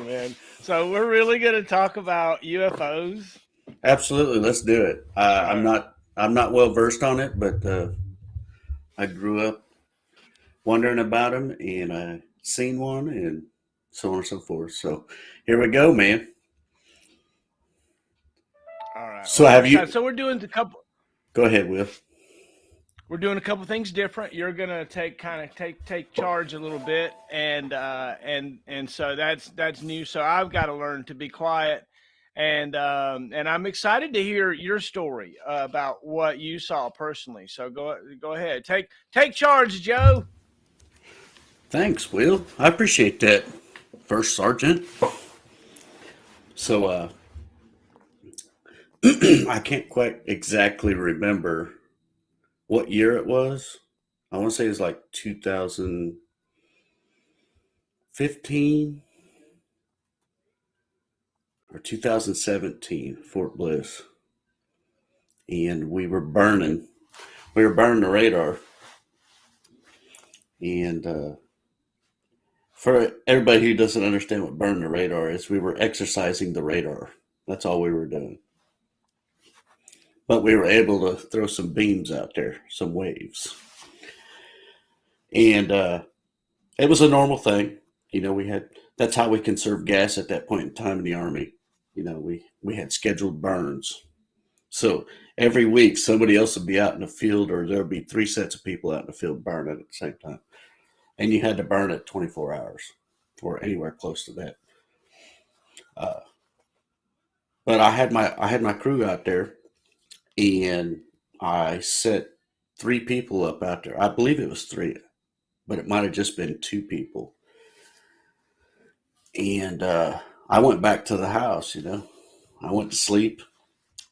man. So we're really going to talk about UFOs. Absolutely, let's do it. I'm Uh, not well versed on it, but I grew up wondering about them, and I seen one, and so on and so forth. So here we go, man. all right. So Well, I'm have excited. you? So we're doing Go ahead, Will. a couple things different. You're gonna take charge a little bit, and so that's new. So I've got to learn to be quiet, and I'm excited to hear your story about what you saw personally. So go ahead, take charge, Joe. Thanks, Will. I appreciate that, First Sergeant. So I can't quite exactly remember what year it was. I want to say it was like 2015 or 2017, Fort Bliss, and we were burning the radar. And for everybody who doesn't understand what burning the radar is, we were exercising the radar. That's all we were doing. But we were able to throw some beams out there, some waves. And it was a normal thing. We had, that's how we conserved gas at that point in time in the Army. We had scheduled burns. So every week somebody else would be out in the field, or there would be three sets of people out in the field burning at the same time. And you had to burn it 24 hours or anywhere close to that. Uh, but I had my crew out there, and I set three people up out there. I believe it was three, but it might have just been two people. And I went back to the house. I went to sleep.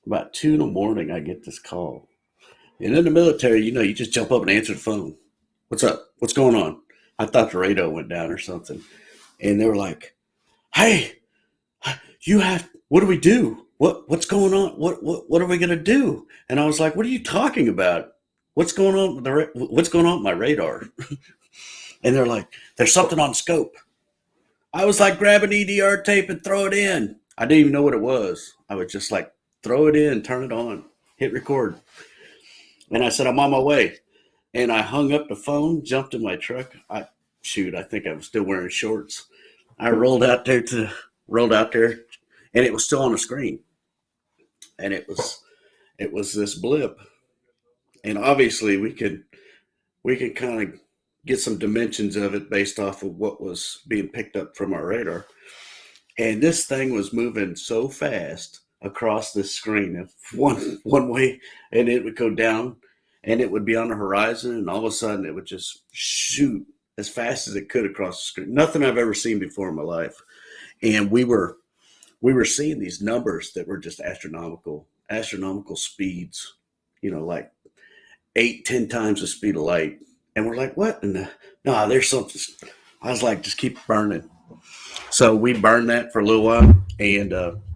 About 2 in the morning, I get this call. And in the military, you just jump up and answer the phone. What's up? What's going on? I thought the radio went down or something. And they were like, "Hey, what do we do? What's going on? What are we gonna do?" And I was like, "What are you talking about? What's going on with my radar?" And they're like, "There's something on scope." I was like, "Grab an EDR tape and throw it in." I didn't even know what it was. I was just like, throw it in, turn it on, hit record. And I said, "I'm on my way." And I hung up the phone, jumped in my truck. I think I was still wearing shorts. I rolled out there, and it was still on the screen. And it was this blip. And obviously we could kind of get some dimensions of it based off of what was being picked up from our radar. And this thing was moving so fast across this screen, one way, and it would go down, and it would be on the horizon, and all of a sudden it would just shoot as fast as it could across the screen. Nothing I've ever seen before in my life. And we were seeing these numbers that were just astronomical speeds, like 8, 10 times the speed of light. And we're like, what? No, there's something. I was like, just keep burning. So we burned that for a little while, and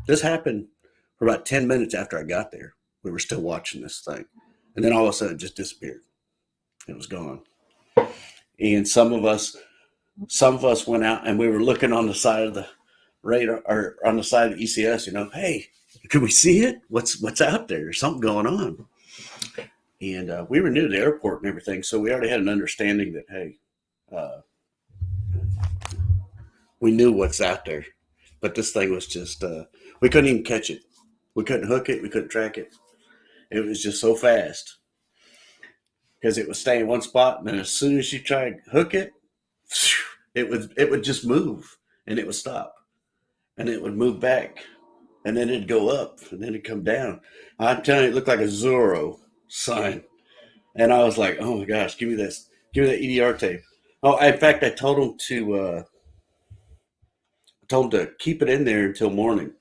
this happened for about 10 minutes after I got there. We were still watching this thing, and then all of a sudden, it just disappeared. It was gone. And some of us went out, and we were looking on the side of the radar, or on the side of the ECS. Hey, can we see it? What's out there? There's something going on. And we were new to the airport and everything, so we already had an understanding that, hey, uh, we knew what's out there. But this thing was just, we couldn't even catch it. We couldn't hook it. We couldn't track it. It was just so fast because it would stay in one spot, and then as soon as you try to hook it, it would just move, and it would stop, and it would move back, and then it'd go up, and then it'd come down. I'm telling you, it looked like a Zorro sign. And I was like, "Oh my gosh, give me this, give me that EDR tape." Oh, in fact, I told him to keep it in there until morning,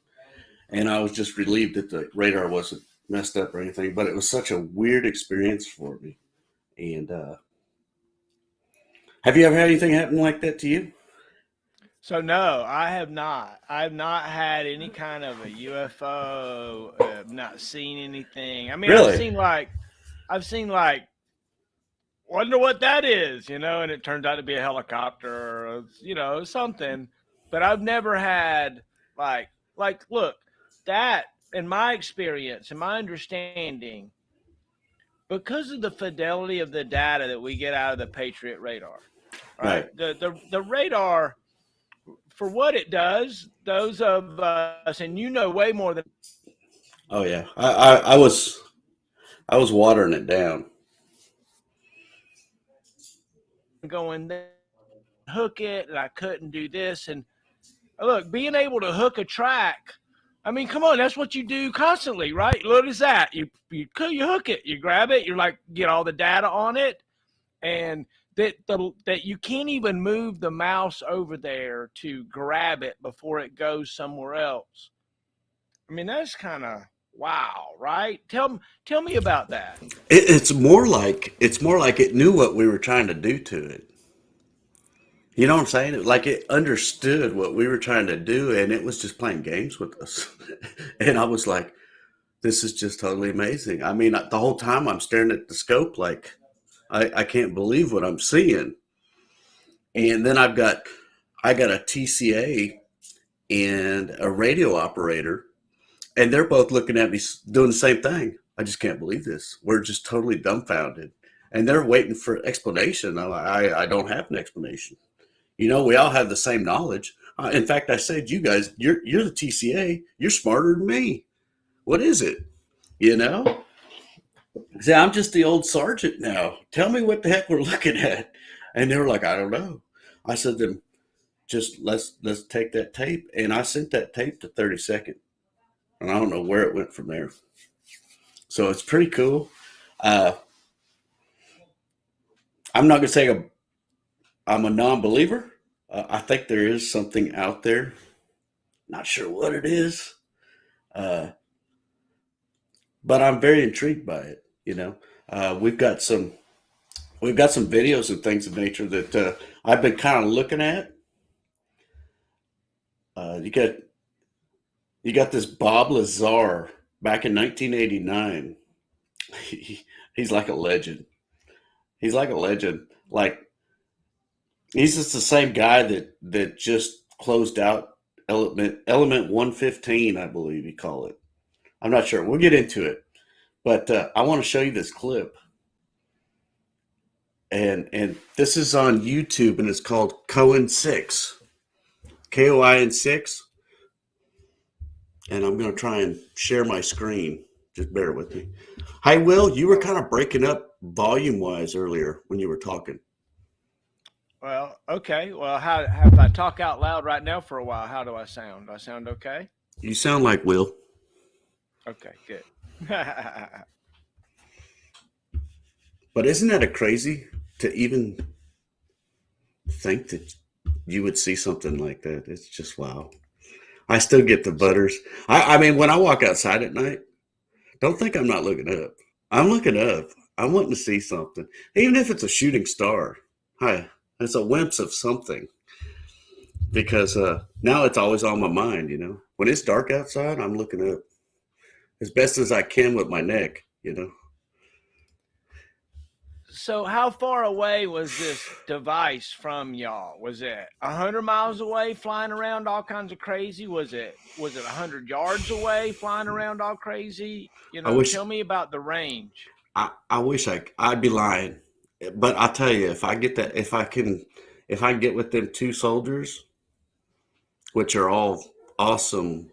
and I was just relieved that the radar wasn't messed up or anything. But it was such a weird experience for me. And have you ever had anything happen like that to you? So no, I have not. I've not had any kind of a UFO. I've not seen anything. I mean, Really? I've seen like wonder what that is, and it turns out to be a helicopter or something. but I've never had look, that in my experience and my understanding, because of the fidelity of the data that we get out of the Patriot radar, right? Right. The radar, for what it does, those of us, and you know way more than Oh yeah. I was watering it down. going there, hook it, and I couldn't do this. And look, being able to hook a track, I mean, come on, that's what you do constantly, right? What is that? You hook it, you grab it, you're like, get all the data on it, and that you can't even move the mouse over there to grab it before it goes somewhere else. I mean, that's kind of wow, right? Tell me about that. It's more like it knew what we were trying to do to it. You know what I'm saying? Like it understood what we were trying to do, and it was just playing games with us. And I was like, "This is just totally amazing." I mean, the whole time I'm staring at the scope, like I can't believe what I'm seeing. And then I got a TCA and a radio operator, and they're both looking at me doing the same thing. I just can't believe this. We're just totally dumbfounded, and they're waiting for explanation. I don't have an explanation. We all have the same knowledge. In fact, I said, you guys, you're the TCA. You're smarter than me. What is it? You know? See, I'm just the old sergeant now. Tell me what the heck we're looking at. And they were like, I don't know. I said, then just let's take that tape. And I sent that tape to 32nd. And I don't know where it went from there. So it's pretty cool. Uh, I'm not going to say I'm a non-believer. I think there is something out there. Not sure what it is, uh, but I'm very intrigued by it. We've got some videos and things of nature that I've been kind of looking at. You got this Bob Lazar back in 1989. He, he's like a legend. He's like a legend. Like he's just the same guy that just closed out element 115, I believe you call it. I'm not sure. We'll get into it, but I want to show you this clip, and this is on YouTube, and it's called Cohen 6, Koin 6, and I'm going to try and share my screen. Just bear with me. Hi, Will. You were kind of breaking up volume wise earlier when you were talking. Well, okay. Well, how if I talk out loud right now for a while? How do I sound? Do I sound okay? You sound like Will. Okay, good. But isn't that a crazy to even think that you would see something like that? It's just wow. I still get the butters. I mean, when I walk outside at night, don't think I'm not looking up. I'm looking up. I'm wanting to see something, even if it's a shooting star. Hi, it's a glimpse of something. Because now it's always on my mind. When it's dark outside, I'm looking up as best as I can with my neck. So, how far away was this device from y'all? Was it 100 miles away, flying around all kinds of crazy? Was it 100 yards away, flying around all crazy? I wish Tell me about the range. I wish I'd be lying, but I tell you, if I can get with them two soldiers, which are all awesome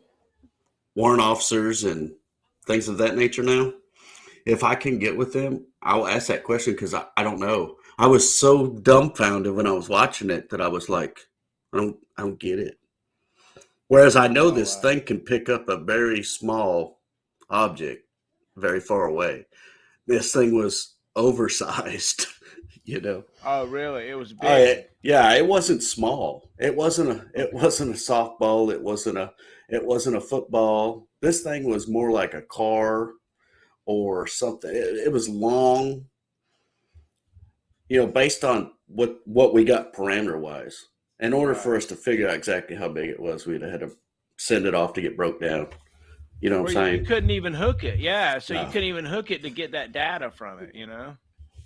warrant officers and things of that nature now, if I can get with them, I'll ask that question because I don't know. I was so dumbfounded when I was watching it that I was like, I don't get it. Whereas I know Oh this wow. thing can pick up a very small object very far away. This thing was oversized, you know. Oh really? It was Oh big. yeah, it wasn't small. It wasn't a softball. It wasn't a football. This thing was more like a car or something. It was long, based on what we got parameter wise. In order for Right. us to figure out exactly how big it was, we'd have had to send it off to get broke down. You know what I'm Where you saying? couldn't even hook it. Yeah. So you No, couldn't even hook it to get that data from it.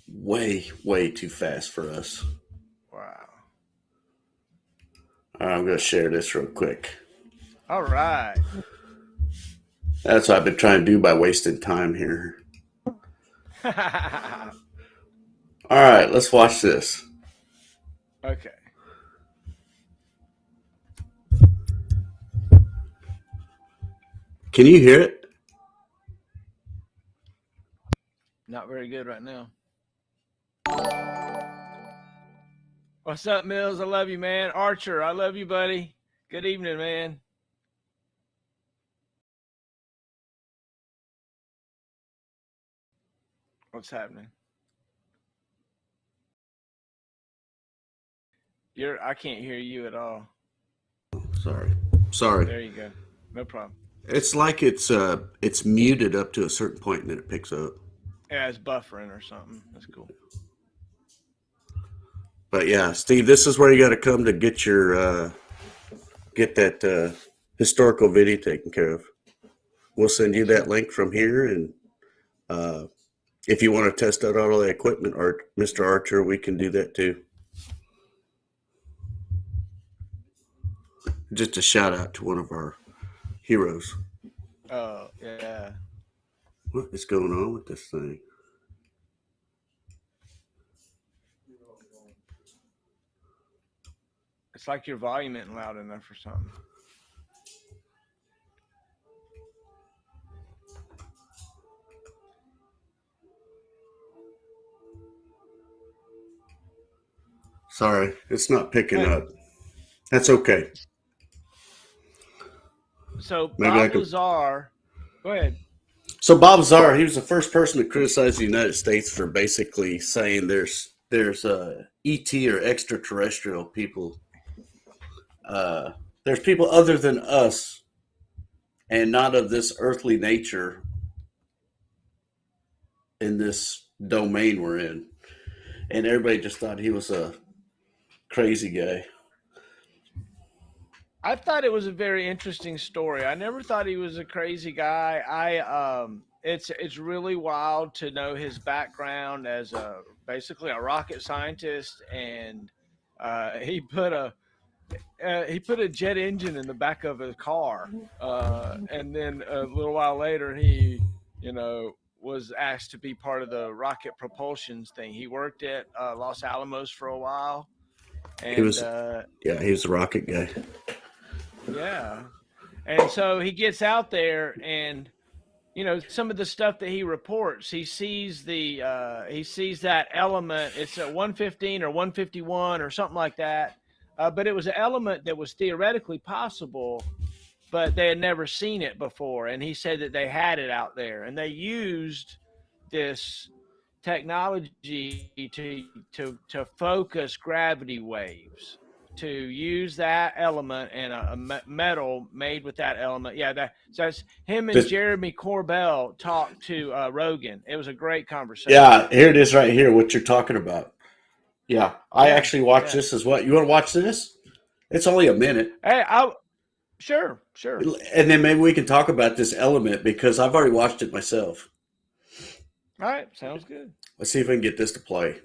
way, way too fast for us. Wow. All right, I'm going to share this real quick. All right. That's what I've been trying to do by wasting time here. Okay. All right, let's watch this. Can you hear it? Not very good right now. What's up, Mills? I love you, man. Archer, I love you, buddy. Good evening, man. What's happening? I can't hear you at all. Sorry. There you go. No problem. It's like it's muted up to a certain point and then it picks up. Yeah, it's buffering or something. That's cool. But yeah, Steve, this is where you got to come to get your get that historical video taken care of. We'll send you that link from here, and if you want to test out all the equipment, Mr. Archer, we can do that too. Just a shout out to one of our heroes. Oh, yeah. What is going on with this thing? It's like your volume isn't loud enough or something. Sorry, it's not picking up. That's okay. So Bob Lazar, go ahead. So Bob Lazar, he was the first person to criticize the United States for basically saying there's ET or extraterrestrial people. There's people other than us and not of this earthly nature in this domain we're in. And everybody just thought he was a crazy guy. I thought it was a very interesting story. I never thought he was a crazy guy. It's really wild to know his background as basically a rocket scientist, and he put a jet engine in the back of his car, and then a little while later he was asked to be part of the rocket propulsion thing. He worked at Los Alamos for a while, and he was a rocket guy. Yeah. And so he gets out there, and some of the stuff that he reports, he sees that element. It's a 115 or 151 or something like that. But it was an element that was theoretically possible, but they had never seen it before. And he said that they had it out there, and they used this technology to focus gravity waves, to use that element and a metal made with that element. Yeah, so that's him and Jeremy Corbell talked to Rogan. It was a great conversation. Yeah, here it is right here, what you're talking about. Yeah, I actually watched this as well. You want to watch this? It's only a minute. Hey, sure. And then maybe we can talk about this element because I've already watched it myself. All right, sounds good. Let's see if we can get this to play.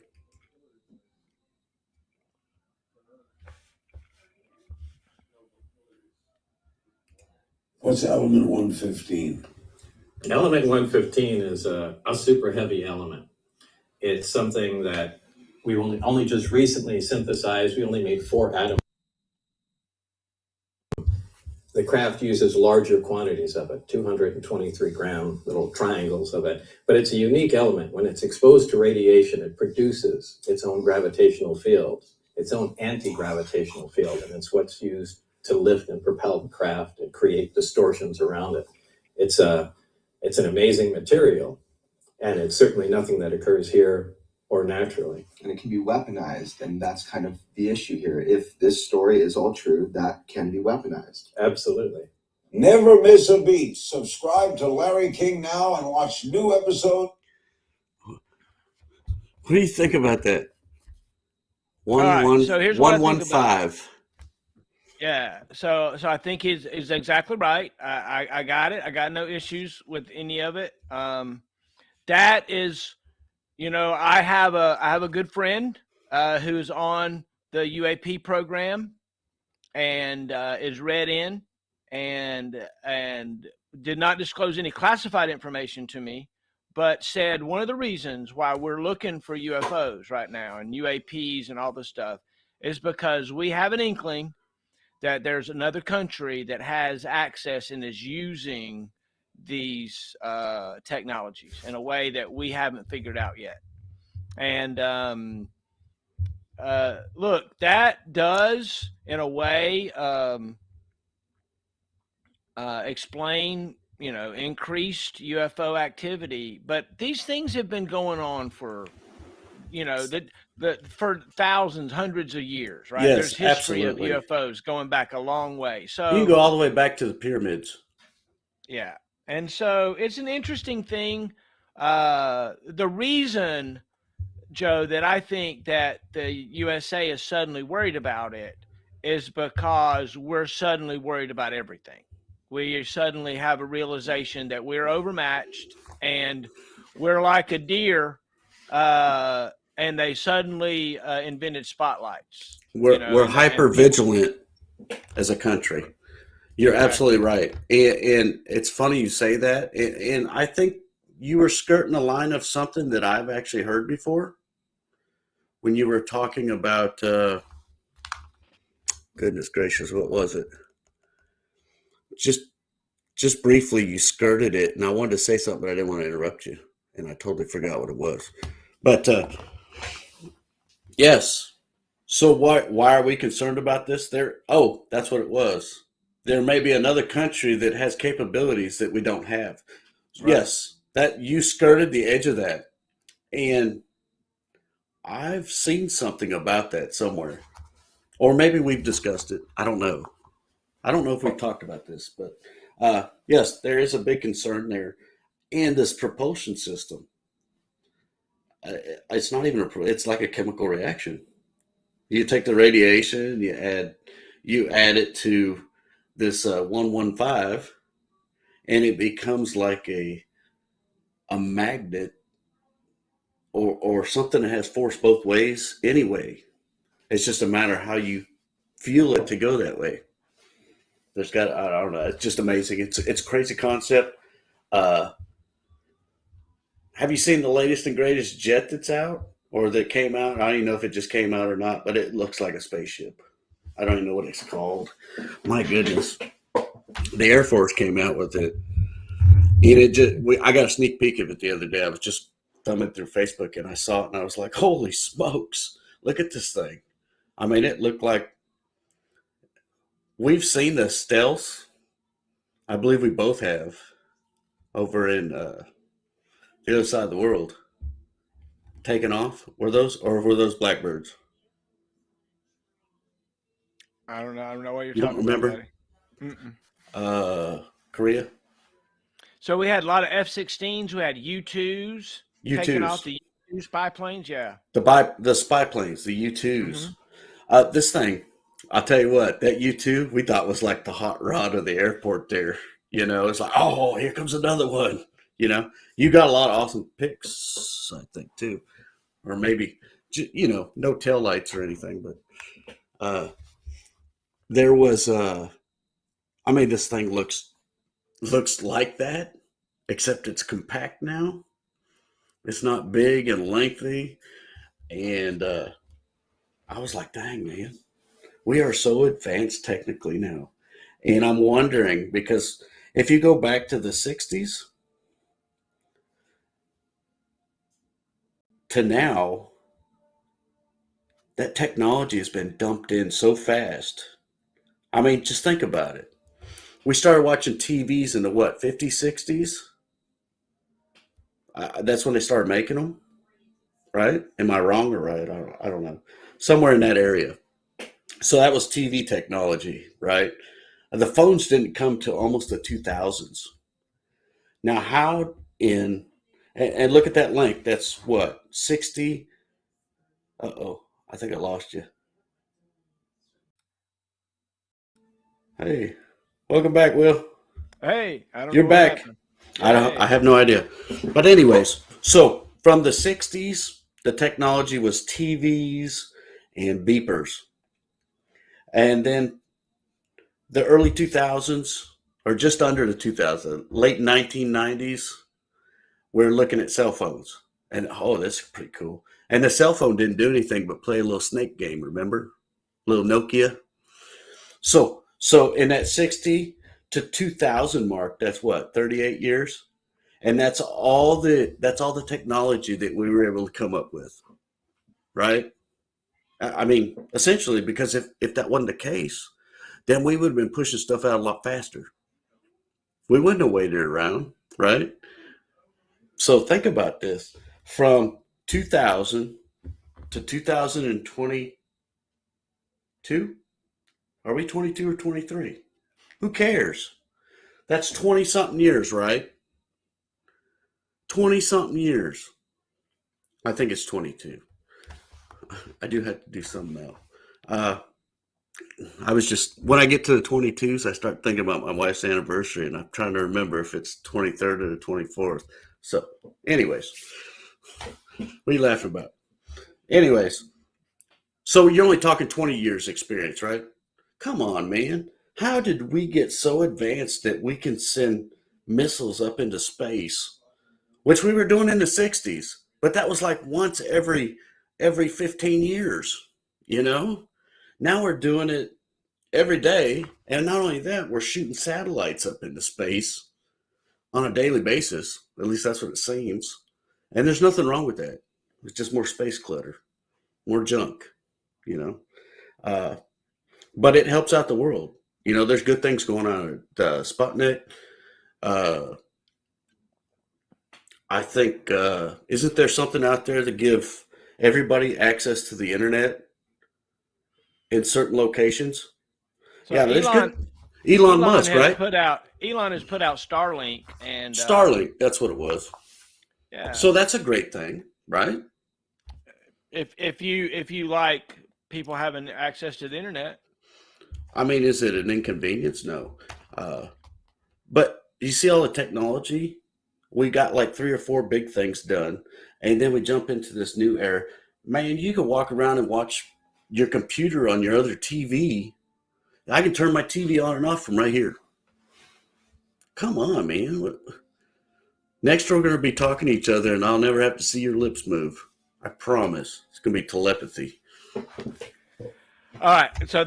What's element 115? Element 115 is a super heavy element. It's something that we only just recently synthesized. We only made 4 atoms. The craft uses larger quantities of it, 223 gram little triangles of it. But it's a unique element. When it's exposed to radiation, it produces its own gravitational field, its own anti-gravitational field, and it's what's used to lift and propel the craft and create distortions around it. It's an amazing material, and it's certainly nothing that occurs here or naturally. And it can be weaponized, and that's kind of the issue here. If this story is all true, that can be weaponized. Absolutely. Never miss a beat. Subscribe to Larry King now and watch new episodes. What do you think about that? So here's what I think 115. Yeah, so I think he's exactly right. I got it. I got no issues with any of it. That is, I have a good friend who's on the UAP program, and is read in, and did not disclose any classified information to me, but said one of the reasons why we're looking for UFOs right now and UAPs and all this stuff is because we have an inkling that there's another country that has access and is using these technologies in a way that we haven't figured out yet. And look, that does, in a way, explain, increased UFO activity. But these things have been going on for, for thousands, hundreds of years, right? Yes, There's history absolutely. of UFOs going back a long way. So You can go all the way back to the pyramids. yeah. And so it's an interesting thing. The reason, Joe, that I think that the USA is suddenly worried about it is because we're suddenly worried about everything. We suddenly have a realization that we're overmatched and we're like a deer, and they suddenly invented spotlights. We're hyper vigilant as a country. You're absolutely right. And it's funny you say that. And I think you were skirting the line of something that I've actually heard before when you were talking about, goodness gracious, what was it? Just briefly, you skirted it. And I wanted to say something, but I didn't want to interrupt you. And I totally forgot what it was. But yes. So why are we concerned about this? That's what it was. There may be another country that has capabilities that we don't have. Right. Yes, that you skirted the edge of that. And I've seen something about that somewhere. Or maybe we've discussed it. I don't know. I don't know if we've talked about this, but yes, there is a big concern there. And this propulsion system, it's not even it's like a chemical reaction. You take the radiation, you add it to this 115, and it becomes like a magnet or something that has force both ways anyway. It's just a matter of how you feel it to go that way. I don't know, it's just amazing. It's a crazy concept. Have you seen the latest and greatest jet that's out or that came out? I don't even know if it just came out or not, but it looks like a spaceship. I don't even know what it's called. My goodness. The Air Force came out with it. And I got a sneak peek of it the other day. I was just thumbing through Facebook and I saw it and I was like, holy smokes, look at this thing. I mean, it looked like we've seen the stealth. I believe we both have over in the other side of the world. Taken off. Were those blackbirds? I don't know. I don't know what you're You talking don't remember? about, Korea. So we had a lot of F-16s. We had U-2s. Taking off the U-2 spy planes. Yeah. The spy planes, the U-2s. Mm-hmm. This thing, I'll tell you what, that U-2 we thought was like the hot rod of the airport there. It's like, oh, here comes another one. You got a lot of awesome pics, I think, too. Or maybe, no tail lights or anything. But there was, this thing looks like that, except it's compact now. It's not big and lengthy. And I was like, dang, man, we are so advanced technically now. And I'm wondering, because if you go back to the 60s to now, that technology has been dumped in so fast. I mean, just think about it. We started watching TVs in the 50s, 60s? That's when they started making them, right? Am I wrong or right? I don't know. Somewhere in that area. So that was TV technology, right? The phones didn't come till almost the 2000s. Now, and look at that link. That's what, 60? Uh-oh, I think I lost you. Hey, welcome back, Will. Hey, I don't know. You're back. I have no idea. But anyways, so from the 60s, the technology was TVs and beepers. And then the early 2000s, or just under the 2000s, late 1990s, we're looking at cell phones. And oh, that's pretty cool. And the cell phone didn't do anything but play a little snake game, remember? Little Nokia. So in that 60 to 2000 mark, that's what, 38 years? And that's all the technology that we were able to come up with, right? I mean, essentially, because if that wasn't the case, then we would have been pushing stuff out a lot faster. We wouldn't have waited around, right? So think about this. From 2000 to 2022, are we 22 or 23? Who cares? That's 20 something years, right? 20 something years. I think it's 22. I do have to do some now. I was just, when I get to the 22s, I start thinking about my wife's anniversary, and I'm trying to remember if it's 23rd or the 24th. So, anyways, what are you laughing about? Anyways, so you're only talking 20 years experience, right? Come on, man. How did we get so advanced that we can send missiles up into space, which we were doing in the 60s, but that was like once every 15 years, you know? Now we're doing it every day, and not only that, we're shooting satellites up into space on a daily basis. At least that's what it seems. And there's nothing wrong with that. It's just more space clutter, more junk, you know? But it helps out the world. You know, there's good things going on at Sputnik. I think, isn't there something out there to give everybody access to the internet in certain locations? So Yeah, there's good. Elon Musk, right? Elon has put out Starlink, and Starlink, that's what it was. yeah. So that's a great thing, right? If you like people having access to the internet, I mean, is it an inconvenience? No. But you see all the technology? We got like 3 or 4 big things done, and then we jump into this new era. Man, you can walk around and watch your computer on your other TV. I can turn my TV on and off from right here. Come on, man. Next, we're going to be talking to each other, and I'll never have to see your lips move. I promise. It's going to be telepathy. all right. So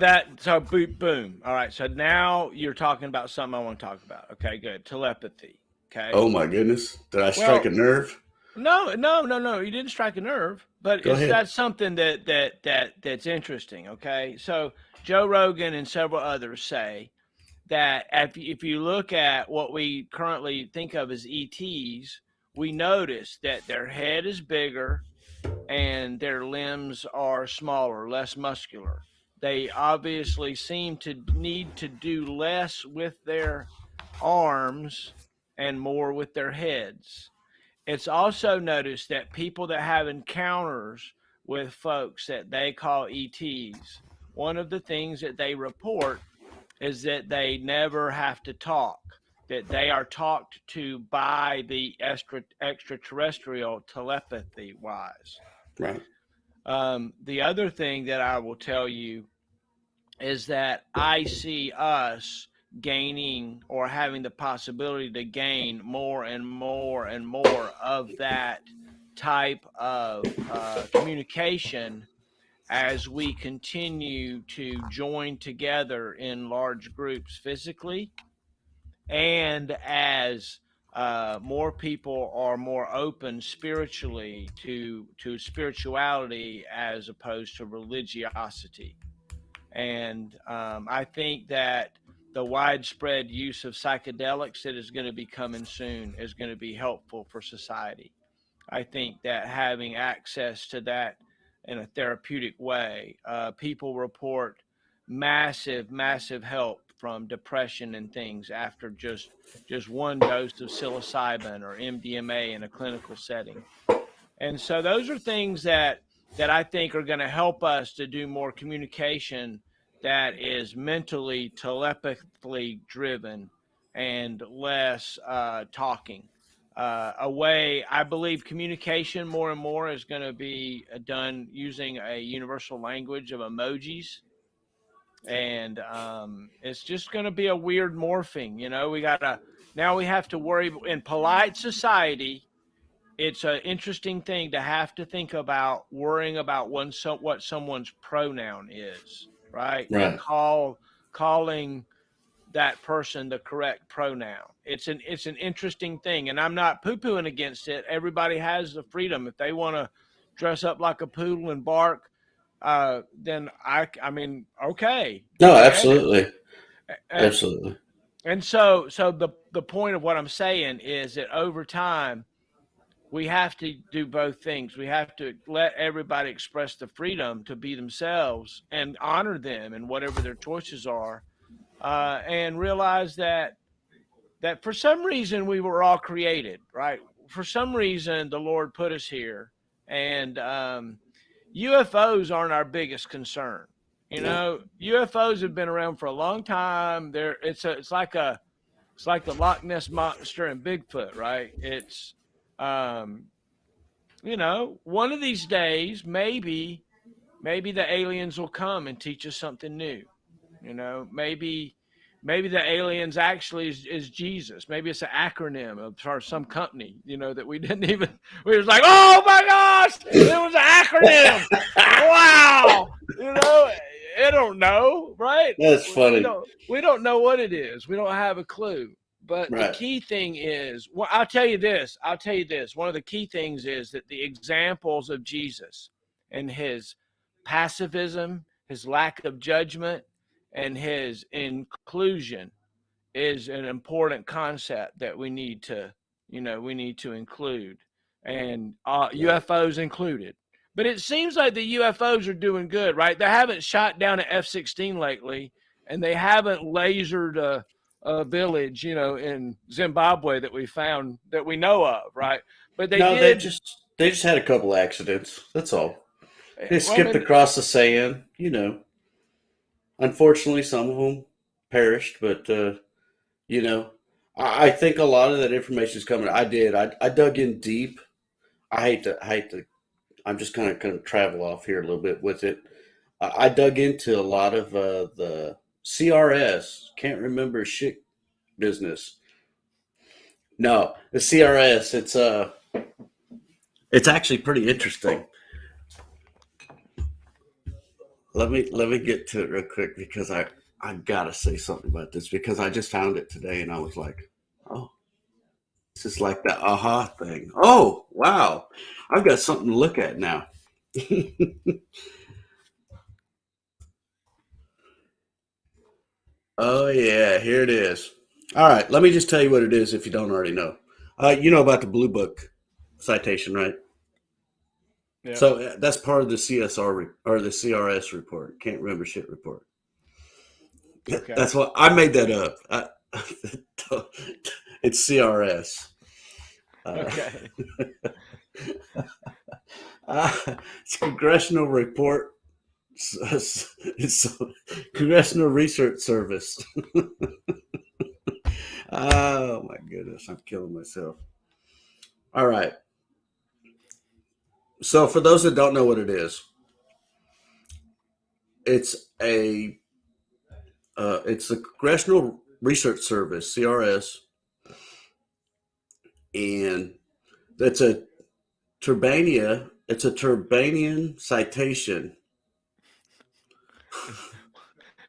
boom. All right. So now you're talking about something I want to talk about. Okay, good. Telepathy. Okay. Oh my goodness! Did I strike a nerve? No. You didn't strike a nerve, but that's something that's interesting. Okay. So Joe Rogan and several others say that if you look at what we currently think of as ETs, we notice that their head is bigger and their limbs are smaller, less muscular. They obviously seem to need to do less with their arms and more with their heads. It's also noticed that people that have encounters with folks that they call ETs, one of the things that they report is that they never have to talk, that they are talked to by the extraterrestrial telepathy wise. Right. The other thing that I will tell you is that I see us gaining or having the possibility to gain more and more and more of that type of communication as we continue to join together in large groups physically, and as more people are more open spiritually to spirituality as opposed to religiosity. And I think that the widespread use of psychedelics that is going to be coming soon is going to be helpful for society. I think that having access to that in a therapeutic way, people report massive help from depression and things after just one dose of psilocybin or MDMA in a clinical setting. And so those are things that I think are going to help us to do more communication that is mentally telepathically driven and less talking. I believe communication more and more is going to be done using a universal language of emojis. And it's just going to be a weird morphing. Now we have to worry in polite society. It's an interesting thing to have to think about worrying about what someone's pronoun is, right? And Right. calling that person the correct pronoun. It's an interesting thing, and I'm not poo-pooing against it. Everybody has the freedom. If they want to dress up like a poodle and bark, then I mean, okay, No, go ahead. absolutely. And, Absolutely. and so the point of what I'm saying is that over time we have to do both things. We have to let everybody express the freedom to be themselves and honor them and whatever their choices are, and realize that for some reason we were all created, right? For some reason the Lord put us here, and UFOs aren't our biggest concern. No. UFOs have been around for a long time. It's like the Loch Ness monster and Bigfoot, right? It's one of these days, maybe the aliens will come and teach us something new. Maybe the aliens actually is Jesus. Maybe it's an acronym of some company, that we didn't even, we was like, oh my gosh, it was an acronym. Wow. I don't know, right? That's funny. We don't know what it is. We don't have a clue. But Right. the key thing is, well, I'll tell you this. One of the key things is that the examples of Jesus and his pacifism, his lack of judgment, and his inclusion is an important concept that we need to include, and UFOs included. But it seems like the UFOs are doing good, right? They haven't shot down an F-16 lately, and they haven't lasered a village, in Zimbabwe that we found that we know of, right? But they No, did. they just had a couple accidents. That's all. They Well, I skipped mean, across the sand. Unfortunately, some of them perished, but you know, I think a lot of that information is coming. I dug in deep. I hate to. I'm just kind of travel off here a little bit with it. I dug into a lot of the CRS. Can't remember shit business. No, the CRS. It's actually pretty interesting. Let me get to it real quick because I gotta say something about this because I just found it today and I was like, oh, this is like the aha thing. Oh, wow, I've got something to look at now. Oh yeah, here it is. All right, let me just tell you what it is if you don't already know. You know about the Blue Book citation, right? yeah. So that's part of the or the CRS report. Can't remember shit report. Okay. That's what I made that up. It's CRS. Okay. It's Congressional Report. It's Congressional Research Service. Oh my goodness, I'm killing myself. All right. So for those that don't know what it is, it's it's the Congressional Research Service (CRS), and that's a Turbania. It's a Turbanian citation.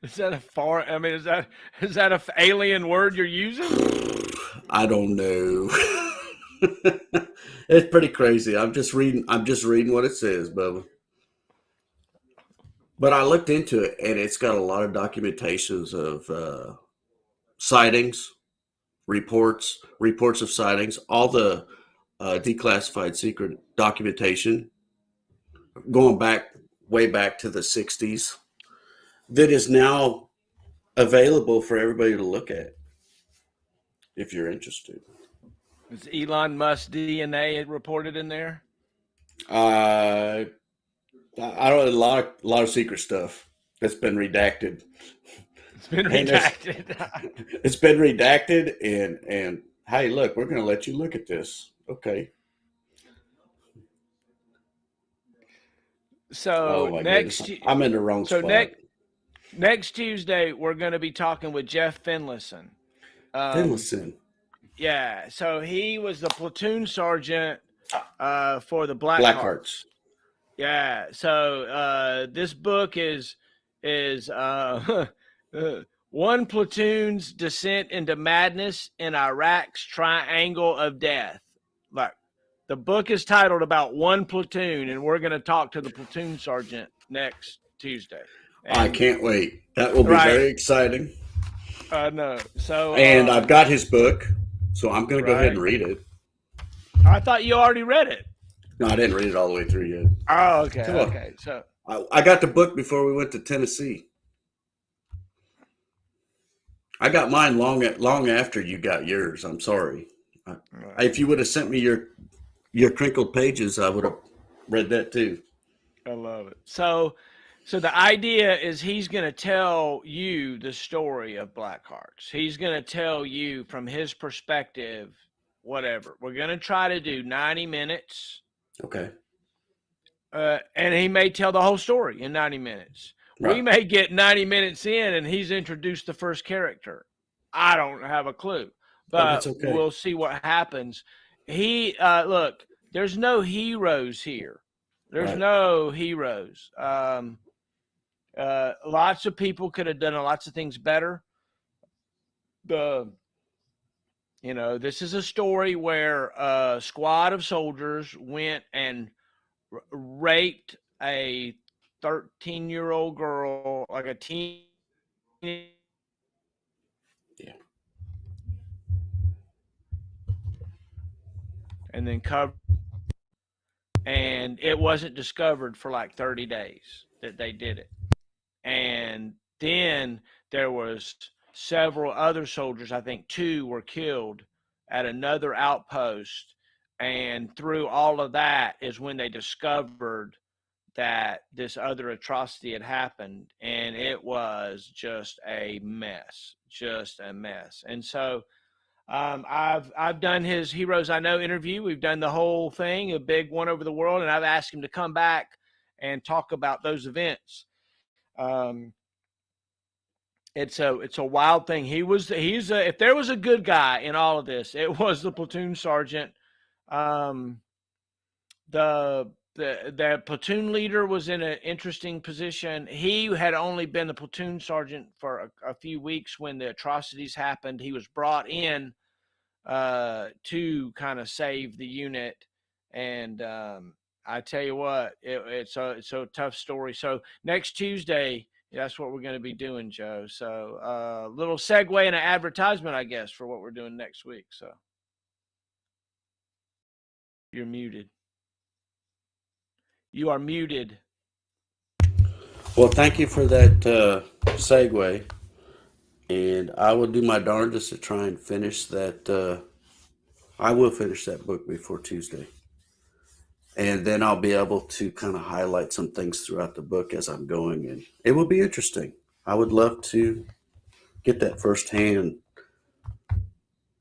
Is that a far? I mean, is that a alien word you're using? I don't know. It's pretty crazy. I'm just reading what it says, Bubba. But I looked into it, and it's got a lot of documentations of sightings, reports of sightings, all the declassified secret documentation going way back to the '60s that is now available for everybody to look at if you're interested. Is Elon Musk DNA reported in there? I don't a lot of secret stuff that's been redacted. It's been And redacted. it's been redacted, and hey, look, we're going to let you look at this. Okay. So Oh my next, goodness, I'm in the wrong so spot. Next Tuesday, we're going to be talking with Jeff Finlayson. Finlayson. Yeah, so he was the platoon sergeant for the Blackhearts. Blackhearts. Yeah, so this book is one platoon's descent into madness in Iraq's triangle of death. Like, the book is titled about one platoon, and we're going to talk to the platoon sergeant next Tuesday. And, I can't wait. That will be very exciting. No. So, and I've got his book, so I'm going to go ahead and read it. I thought you already read it. No, I didn't read it all the way through yet. Oh, okay. Okay. So I got the book before we went to Tennessee. I got mine long after you got yours. I'm sorry. If you would have sent me your crinkled pages, I would have read that too. I love it. So the idea is he's going to tell you the story of Blackhearts. He's going to tell you from his perspective, whatever. We're going to try to do 90 minutes. Okay. And he may tell the whole story in 90 minutes. Right. We may get 90 minutes in and he's introduced the first character. I don't have a clue, but okay. We'll see what happens. Look, there's no heroes here. There's no heroes. Lots of people could have done lots of things better. This is a story where a squad of soldiers went and raped a 13-year-old girl, like a teen. Yeah. And then and it wasn't discovered for like 30 days that they did it. And then there was several other soldiers, I think 2 were killed at another outpost. And through all of that is when they discovered that this other atrocity had happened. And it was just a mess. And so I've done his Heroes I Know interview. We've done the whole thing, a big one over the world. And I've asked him to come back and talk about those events. It's a wild thing. If there was a good guy in all of this, it was the platoon sergeant. The platoon leader was in an interesting position. He had only been the platoon sergeant for a few weeks when the atrocities happened. He was brought in to kind of save the unit. And I tell you what, it's a tough story. So next Tuesday, that's what we're going to be doing, Joe. So a little segue and an advertisement, I guess, for what we're doing next week. So you're muted. You are muted. Well, thank you for that segue. And I will do my darndest to try and finish that. I will finish that book before Tuesday. And then I'll be able to kind of highlight some things throughout the book as I'm going. And it will be interesting. I would love to get that firsthand.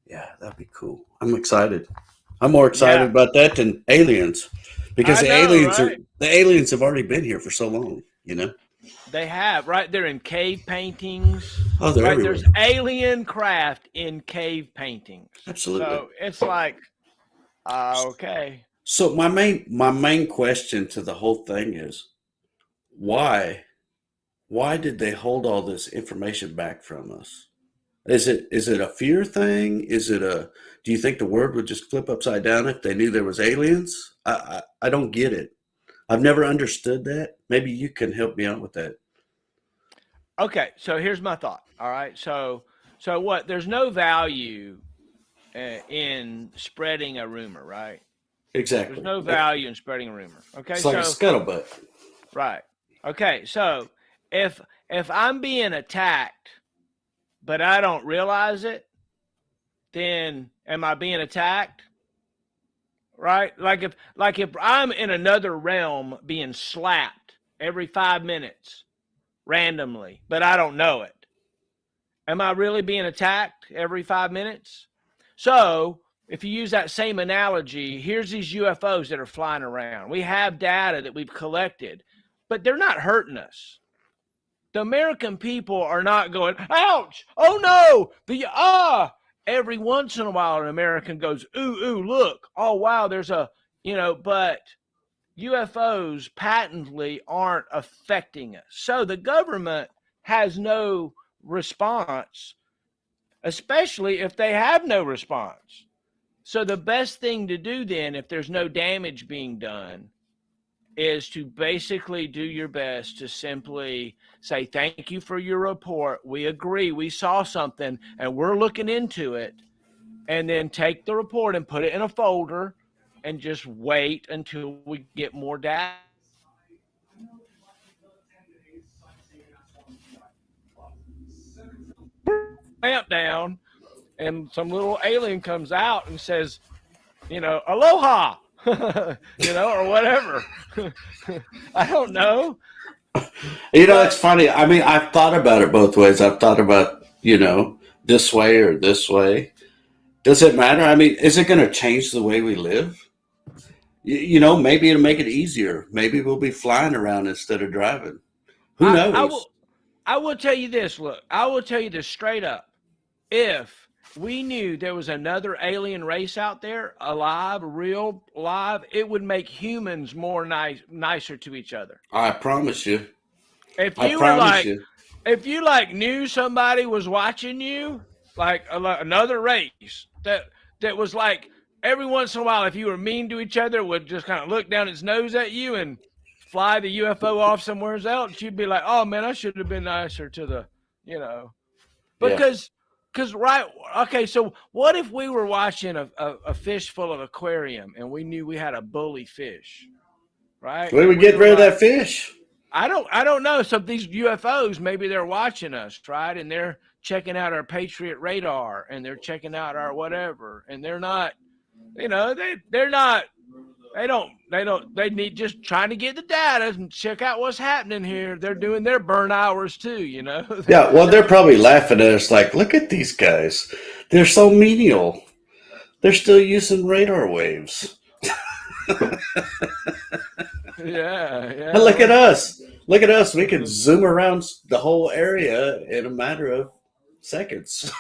Yeah, that'd be cool. I'm excited. I'm more excited about that than aliens. Because the aliens have already been here for so long, They have, right? They're in cave paintings. Oh, they're everywhere. There's alien craft in cave paintings. Absolutely. So it's like, okay. So my main question to the whole thing is, why did they hold all this information back from us? Is it a fear thing? Do you think the world would just flip upside down if they knew there was aliens? I don't get it. I've never understood that. Maybe you can help me out with that. Okay, so here's my thought. All right, so what? There's no value in spreading a rumor, right? Exactly. There's no value in spreading a rumor. Okay, it's like a scuttlebutt. Right. Okay, so if I'm being attacked, but I don't realize it, then am I being attacked? Right? Like if I'm in another realm being slapped every 5 minutes randomly, but I don't know it, am I really being attacked every 5 minutes? So if you use that same analogy, here's these UFOs that are flying around. We have data that we've collected, but they're not hurting us. The American people are not going, ouch, oh no, every once in a while an American goes, ooh, look, oh wow, there's a, but UFOs patently aren't affecting us. So the government has no response, especially if they have no response. So the best thing to do then, if there's no damage being done, is to basically do your best to simply say, thank you for your report. We agree. We saw something and we're looking into it. And then take the report and put it in a folder and just wait until we get more data. Clamp down, and some little alien comes out and says, aloha, or whatever. I don't know. It's funny. I mean, I've thought about it both ways. I've thought about, this way or this way. Does it matter? I mean, is it going to change the way we live? Maybe it'll make it easier. Maybe we'll be flying around instead of driving. Who knows? I will tell you this. Look, I will tell you this straight up. If we knew there was another alien race out there, alive, real, alive, it would make humans more nicer to each other. I promise you. If you knew somebody was watching you, like another race that was like every once in a while, if you were mean to each other, would just kind of look down its nose at you and fly the UFO off somewhere else, you'd be like, oh man, I should have been nicer to the, because. Because, right, okay, so what if we were watching a fish full of aquarium and we knew we had a bully fish, right? Where we get rid of that fish? I don't know. So these UFOs, maybe they're watching us, right? And they're checking out our PATRIOT radar and they're checking out our whatever. And they're not, they need just trying to get the data and check out what's happening here. They're doing their burn hours too, Yeah, well, they're probably laughing at us like, look at these guys. They're so menial. They're still using radar waves. Yeah. And look at us. Look at us. We can zoom around the whole area in a matter of seconds.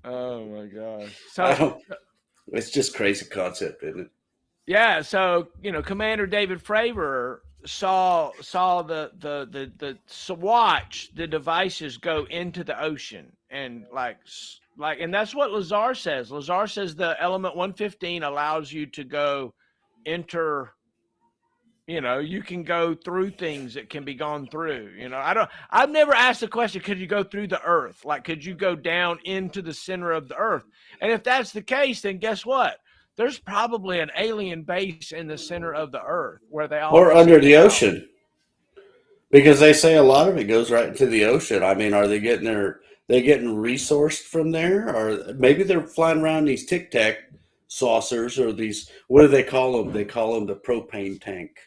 Oh my gosh. So it's just crazy concept, isn't it? Yeah, so Commander David Fravor saw the watch the devices go into the ocean and and that's what Lazar says. Lazar says the element 115 allows you to go you can go through things that can be gone through. I've never asked the question, could you go through the earth? Like, could you go down into the center of the earth? And if that's the case, then guess what? There's probably an alien base in the center of the earth where they all or under the ocean, because they say a lot of it goes right into the ocean. I mean, are they getting resourced from there, or maybe they're flying around these Tic Tac saucers or these, what do they call them? They call them the propane tank,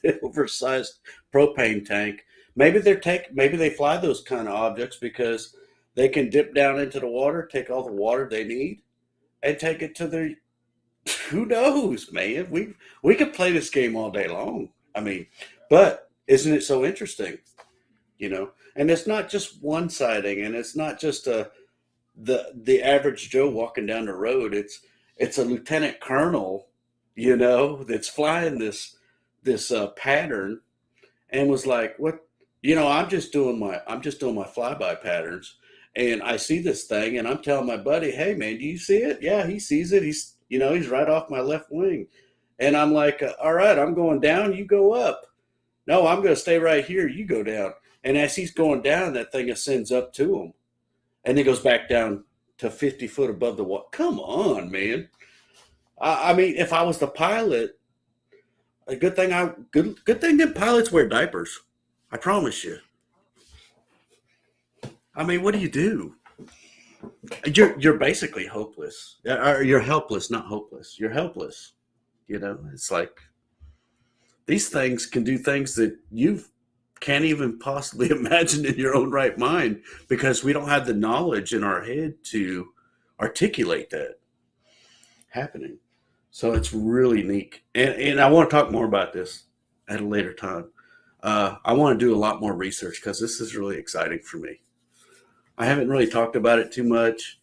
the oversized propane tank. Maybe they fly those kind of objects because they can dip down into the water, take all the water they need, and take it to their. Who knows, man? We could play this game all day long. I mean, but isn't it so interesting? And it's not just one sighting, and it's not just the average Joe walking down the road. It's a lieutenant colonel, that's flying this pattern, and was like, what? I'm just doing my flyby patterns, and I see this thing, and I'm telling my buddy, hey man, do you see it? Yeah, he sees it. He's right off my left wing. And I'm like, all right, I'm going down, you go up. No, I'm going to stay right here, you go down. And as he's going down, that thing ascends up to him. And then goes back down to 50 foot above the water. Come on, man. I mean, if I was the pilot, a good thing that pilots wear diapers. I promise you. I mean, what do you do? You're basically hopeless. Or you're helpless, not hopeless. You're helpless. It's like these things can do things that you can't even possibly imagine in your own right mind, because we don't have the knowledge in our head to articulate that happening. So it's really neat. And I want to talk more about this at a later time. I want to do a lot more research because this is really exciting for me. I haven't really talked about it too much,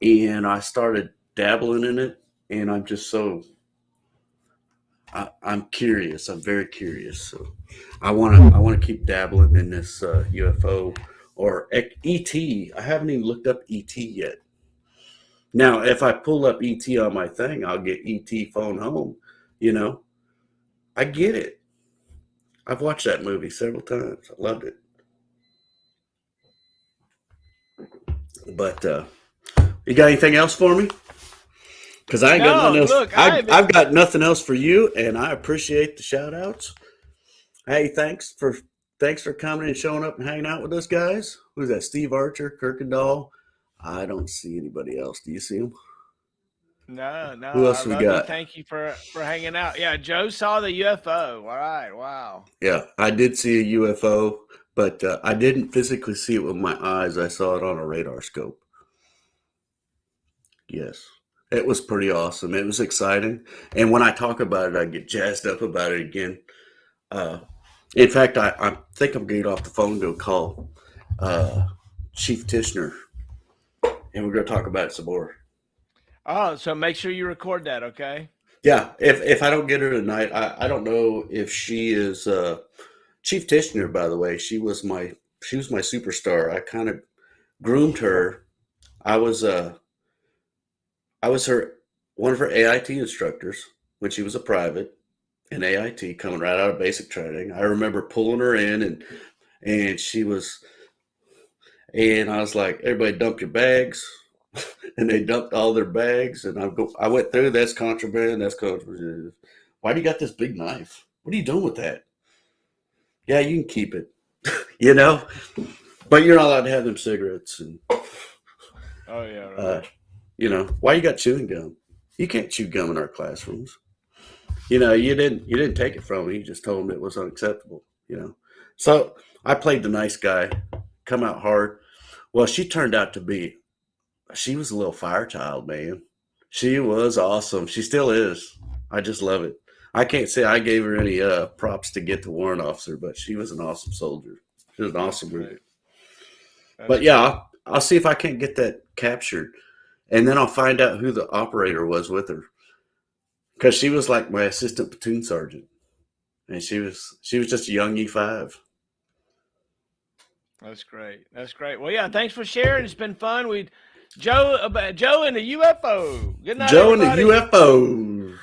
and I started dabbling in it, and I'm just I'm curious. I'm very curious. So I want to keep dabbling in this UFO or ET. I haven't even looked up ET yet. Now, if I pull up ET on my thing, I'll get ET phone home. You know, I get it. I've watched that movie several times. I loved it. But you got anything else for me? Because I ain't got No, nothing else. look, I haven't. I've got nothing else for you, and I appreciate the shout outs. Hey, thanks for coming and showing up and hanging out with us, guys. Who's that? Steve Archer, Kirkendall. I don't see anybody else. Do you see him? No, Who I else we love you. got? Thank you for hanging out. Yeah, Joe saw the UFO. All right, wow. Yeah, I did see a UFO, but I didn't physically see it with my eyes. I saw it on a radar scope. Yes, it was pretty awesome. It was exciting, and when I talk about it, I get jazzed up about it again. Uh, in fact, I think I'm getting off the phone to call Chief Tishner, and we're going to talk about it some more. Oh, so make sure you record that, okay? Yeah, if I don't get her tonight, I don't know if she is Chief Tishner. By the way, she was my superstar. I kind of groomed her. I was her one of her AIT instructors when she was a private in AIT, coming right out of basic training. I remember pulling her in, and she was, and I was like, everybody dump your bags. And they dumped all their bags, and I went through, that's contraband, that's contraband. Why do you got this big knife? What are you doing with that? Yeah, you can keep it, you know, but you're not allowed to have them cigarettes. And Oh yeah, right. you know, why you got chewing gum? You can't chew gum in our classrooms. You know, you didn't take it from me. You just told them it was unacceptable. You know, so I played the nice guy, come out hard. Well, she turned out to be. She was a little fire child, man. She was awesome. She still is. I just love it. I can't say I gave her any props to get to warrant officer, but she was an awesome soldier. She was an awesome great. girl. That's But yeah, I'll see if I can't get that captured, and then I'll find out who the operator was with her, because she was like my assistant platoon sergeant, and she was just a young E5. That's great. That's great. Well, yeah, thanks for sharing. It's been fun. Joe and the UFO. Good night, Joe and everybody. the UFO.